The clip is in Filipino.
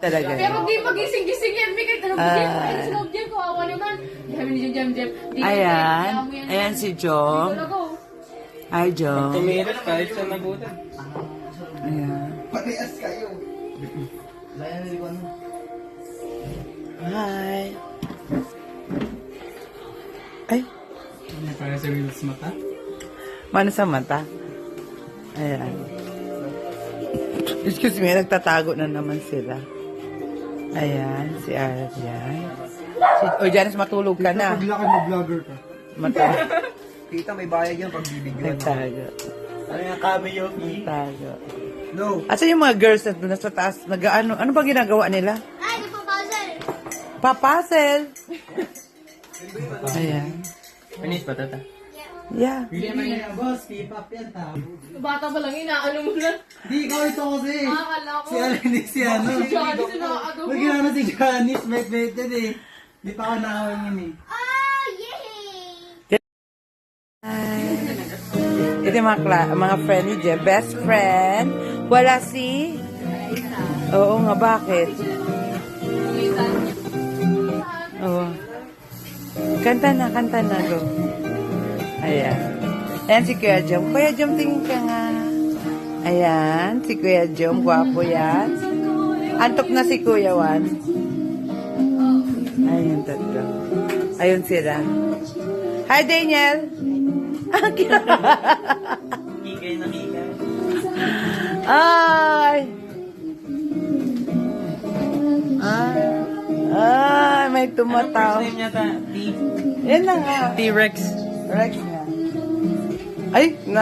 Talaga. Pero di magising-gising yan. May kahit anong gising. Ay, sa loob dyan. Kawawa naman. Sabi ni Jem. Ayan. Ayan si Jom. Hi, Jom. Tumiras kahit sa nagutan. Ayan. Parehas kayo. Hi. Ay, Para sa Will's mata. mana sa mata? Ayan. Excuse me, nagtatago na naman sila. Ayan, si Aryan. O, Janice, matulog ka na. Paglaki mo, vlogger ka. Matulog. Tita, may bayad yan pag bibigyan. Nagtago. Ano yung cameo fee? Nagtago. No. Asan yung mga girls na nasa taas? Ano ba ginagawa nila? Ay, nagpapuzzle. Papuzzle! Ayan. Finish pa tata. Yeah. Hindi naman yan, boss. P-pop yan, ta. Bata pa lang, inaano mo na. Hindi, ikaw ito kasi. Akala ko. Si Alanis, si ano. Johnny, sinakado mo. Pag ginano si Janice, mate yan eh. Hindi pa ako nakawin yun eh. Ah, yay! Ito yung mga friend ni Jeff. Best friend. Wala si... Oo nga, bakit? Oo. Kanta na, go. Ayan. Ayan si Kuya Jom. Kuya Jom, tingin ka nga. Ayan, si Kuya Jom. Gwapo yan. Antok na si Kuya Wan. Ayun, tatlo. Ayun sila. Hi, Daniel! Higay na higay. Ay! Ay, may tumataw. Name niya ta? Yan na nga. T-Rex. Rex nga. Ay, na.